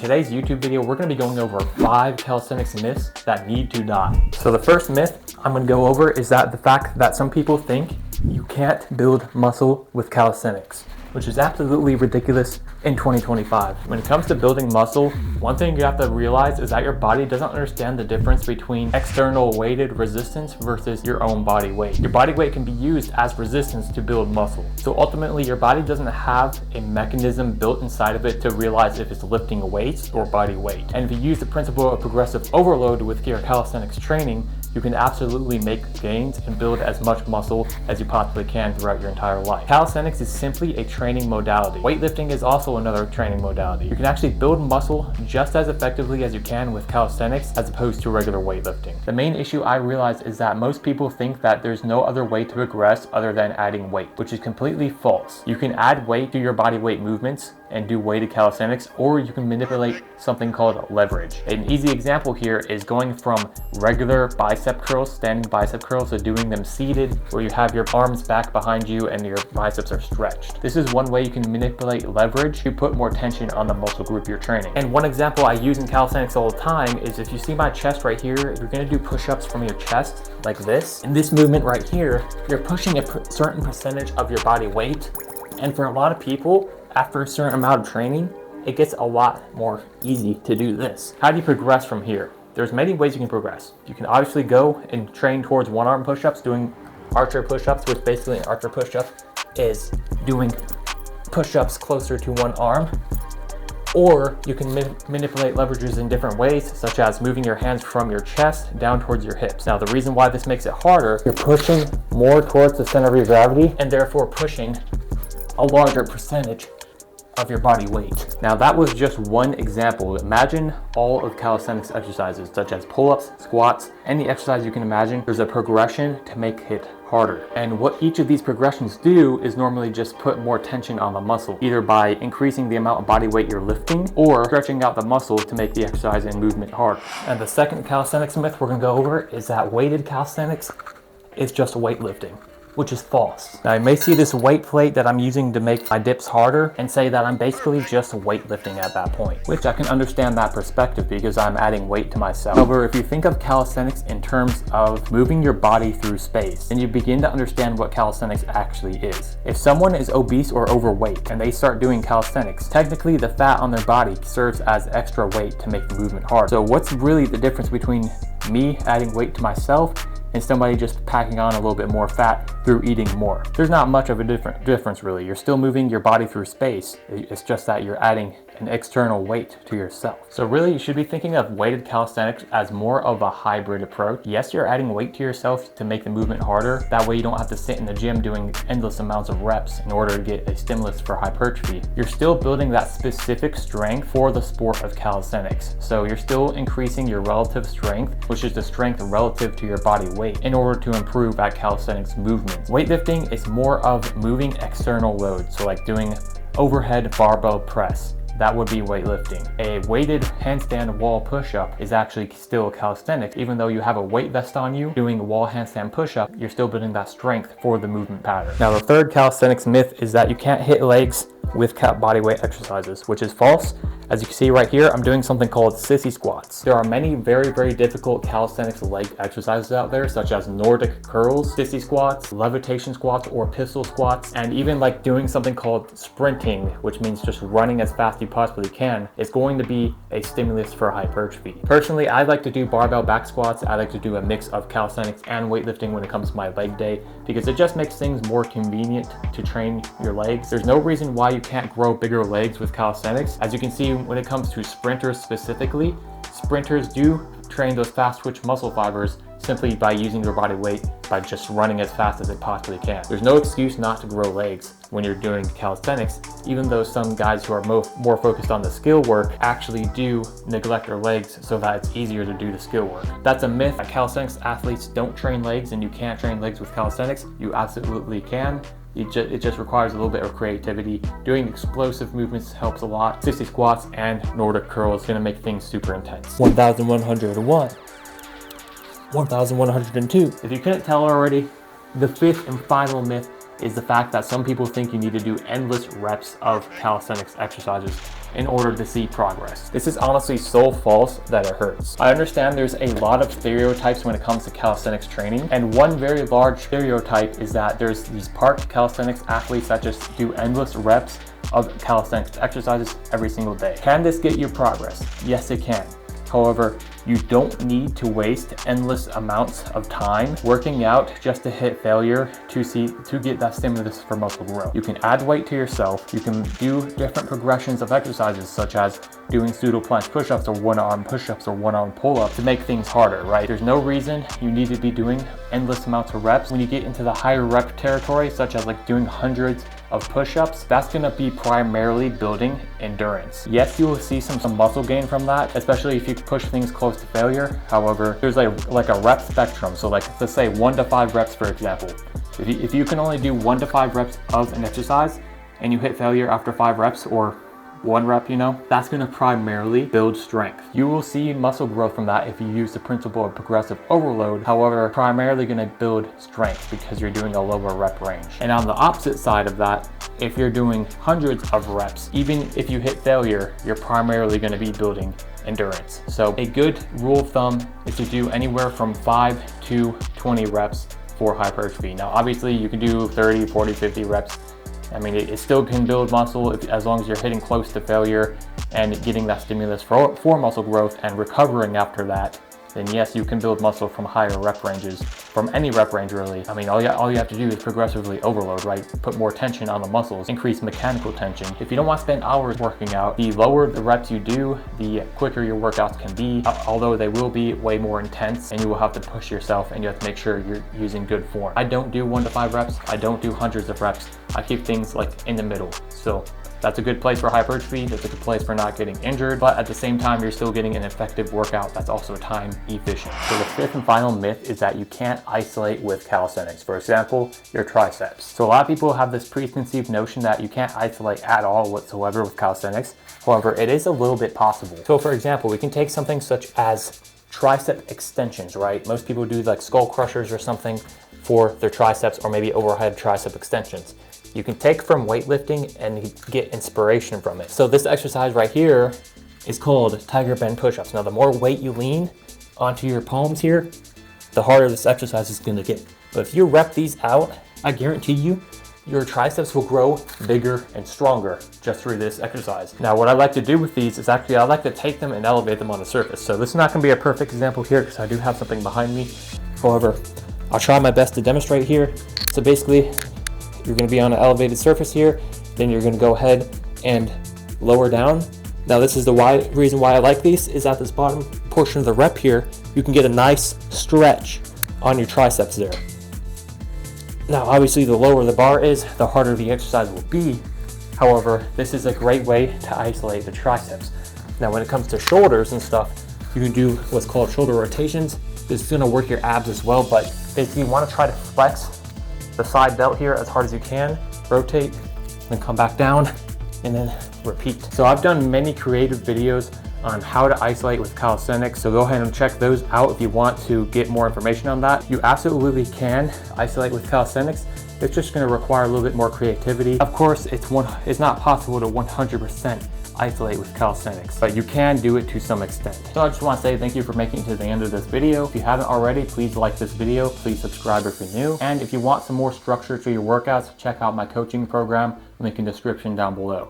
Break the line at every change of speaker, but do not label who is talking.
today's YouTube video, we're going to be going over 5 calisthenics myths that need to die. So the first myth I'm going to go over is that the fact that some people think you can't build muscle with calisthenics, which is absolutely ridiculous in 2025. When it comes to building muscle, one thing you have to realize is that your body doesn't understand the difference between external weighted resistance versus your own body weight. Your body weight can be used as resistance to build muscle. So ultimately, your body doesn't have a mechanism built inside of it to realize if it's lifting weights or body weight. And if you use the principle of progressive overload with your calisthenics training, you can absolutely make gains and build as much muscle as you possibly can throughout your entire life. Calisthenics is simply a training modality. Weightlifting is also another training modality. You can actually build muscle just as effectively as you can with calisthenics as opposed to regular weightlifting. The main issue I realize is that most people think that there's no other way to progress other than adding weight, which is completely false. You can add weight to your body weight movements and do weighted calisthenics, or you can manipulate something called leverage. An easy example here is going from regular bicep curls, standing bicep curls, to doing them seated, where you have your arms back behind you and your biceps are stretched. This is one way you can manipulate leverage to put more tension on the muscle group you're training. And one example I use in calisthenics all the time is if you see my chest right here, if you're gonna do push-ups from your chest like this, in this movement right here, you're pushing a certain percentage of your body weight. And for a lot of people, after a certain amount of training, it gets a lot more easy to do this. How do you progress from here? There's many ways you can progress. You can obviously go and train towards one arm push-ups, doing archer push-ups, which basically an archer push-up is doing push-ups closer to one arm. Or you can manipulate leverages in different ways, such as moving your hands from your chest down towards your hips. Now, the reason why this makes it harder, you're pushing more towards the center of your gravity and therefore pushing a larger percentage of your body weight. Now, that was just one example. Imagine all of calisthenics exercises, such as pull-ups, squats, any exercise you can imagine. There's a progression to make it harder. And what each of these progressions do is normally just put more tension on the muscle, either by increasing the amount of body weight you're lifting or stretching out the muscle to make the exercise and movement harder. And the second calisthenics myth we're gonna go over is that weighted calisthenics is just weightlifting, which is false. Now, you may see this weight plate that I'm using to make my dips harder and say that I'm basically just weightlifting at that point, which I can understand that perspective because I'm adding weight to myself. However, if you think of calisthenics in terms of moving your body through space, then you begin to understand what calisthenics actually is. If someone is obese or overweight and they start doing calisthenics, technically the fat on their body serves as extra weight to make the movement hard. So what's really the difference between me adding weight to myself and somebody just packing on a little bit more fat through eating more? There's not much of a difference really. You're still moving your body through space. It's just that you're adding an external weight to yourself. So really, you should be thinking of weighted calisthenics as more of a hybrid approach. Yes, you're adding weight to yourself to make the movement harder. That way you don't have to sit in the gym doing endless amounts of reps in order to get a stimulus for hypertrophy. You're still building that specific strength for the sport of calisthenics. So you're still increasing your relative strength, which is the strength relative to your body weight, in order to improve at calisthenics movements. Weightlifting is more of moving external loads. So like doing overhead barbell press. That would be weightlifting. A weighted handstand wall push-up is actually still calisthenics. Even though you have a weight vest on you, doing a wall handstand push-up, you're still building that strength for the movement pattern. Now, the third calisthenics myth is that you can't hit legs with body weight exercises, which is false. As you can see right here, I'm doing something called sissy squats. There are many very, very difficult calisthenics leg exercises out there, such as Nordic curls, sissy squats, levitation squats, or pistol squats, and even like doing something called sprinting, which means just running as fast as you possibly can, is going to be a stimulus for hypertrophy. Personally, I like to do barbell back squats. I like to do a mix of calisthenics and weightlifting when it comes to my leg day, because it just makes things more convenient to train your legs. There's no reason why you can't grow bigger legs with calisthenics. As you can see, when it comes to sprinters specifically, sprinters do train those fast twitch muscle fibers simply by using their body weight, by just running as fast as they possibly can. There's no excuse not to grow legs when you're doing calisthenics, even though some guys who are more focused on the skill work actually do neglect their legs so that it's easier to do the skill work. That's a myth. Calisthenics athletes don't train legs and you can't train legs with calisthenics. You absolutely can. It just requires a little bit of creativity. Doing explosive movements helps a lot. 60 squats and Nordic curls is gonna make things super intense. 1,101. 1,102. If you couldn't tell already, the fifth and final myth is the fact that some people think you need to do endless reps of calisthenics exercises in order to see progress. This is honestly so false that it hurts. I understand there's a lot of stereotypes when it comes to calisthenics training, and one very large stereotype is that there's these park calisthenics athletes that just do endless reps of calisthenics exercises every single day. Can this get you progress? Yes, it can. However, you don't need to waste endless amounts of time working out just to hit failure to get that stimulus for muscle growth. You can add weight to yourself. You can do different progressions of exercises, such as doing pseudo planche push-ups or one-arm push-ups or one-arm pull-ups to make things harder, right? There's no reason you need to be doing endless amounts of reps. When you get into the higher rep territory, such as like doing hundreds of push-ups, that's gonna be primarily building endurance. Yes, you will see some muscle gain from that, especially if you push things close to failure. However, there's like a rep spectrum. So like, let's say 1 to 5 reps, for example. If you can only do 1 to 5 reps of an exercise and you hit failure after 5 reps or 1 rep, that's gonna primarily build strength. You will see muscle growth from that if you use the principle of progressive overload. However, primarily gonna build strength because you're doing a lower rep range. And on the opposite side of that, if you're doing hundreds of reps, even if you hit failure, you're primarily gonna be building endurance. So a good rule of thumb is to do anywhere from 5 to 20 reps for hypertrophy. Now, obviously you can do 30, 40, 50 reps. I mean, it still can build muscle as long as you're hitting close to failure and getting that stimulus for muscle growth and recovering after that. Then yes, you can build muscle from higher rep ranges, from any rep range really. I mean, all you have to do is progressively overload, right? Put more tension on the muscles, increase mechanical tension. If you don't want to spend hours working out, the lower the reps you do, the quicker your workouts can be, although they will be way more intense and you will have to push yourself and you have to make sure you're using good form. I don't do 1 to 5 reps. I don't do hundreds of reps. I keep things like in the middle. So that's a good place for hypertrophy. That's a good place for not getting injured, but at the same time, you're still getting an effective workout that's also time efficient. So the 5th and final myth is that you can't isolate with calisthenics. For example, your triceps. So a lot of people have this preconceived notion that you can't isolate at all whatsoever with calisthenics. However, it is a little bit possible. So for example, we can take something such as tricep extensions, right? Most people do like skull crushers or something for their triceps, or maybe overhead tricep extensions. You can take from weightlifting and get inspiration from it. So this exercise right here is called tiger bend push-ups. Now, the more weight you lean onto your palms here, the harder this exercise is gonna get. But if you rep these out, I guarantee you, your triceps will grow bigger and stronger just through this exercise. Now, what I like to do with these is actually, I like to take them and elevate them on the surface. So this is not gonna be a perfect example here because I do have something behind me. However, I'll try my best to demonstrate here. So basically, you're gonna be on an elevated surface here, then you're gonna go ahead and lower down. Now this is the reason why I like these, is at this bottom portion of the rep here, you can get a nice stretch on your triceps there. Now obviously the lower the bar is, the harder the exercise will be. However, this is a great way to isolate the triceps. Now when it comes to shoulders and stuff, you can do what's called shoulder rotations. This is gonna work your abs as well, but basically you wanna try to flex the side delt here as hard as you can, rotate, then come back down, and then repeat. So I've done many creative videos on how to isolate with calisthenics, so go ahead and check those out if you want to get more information on that. You absolutely can isolate with calisthenics. It's just gonna require a little bit more creativity. Of course, it's not possible to 100% isolate with calisthenics, but you can do it to some extent. So I just want to say thank you for making it to the end of this video. If you haven't already, please like this video, please subscribe if you're new, and if you want some more structure to your workouts, check out my coaching program, link in the description down below.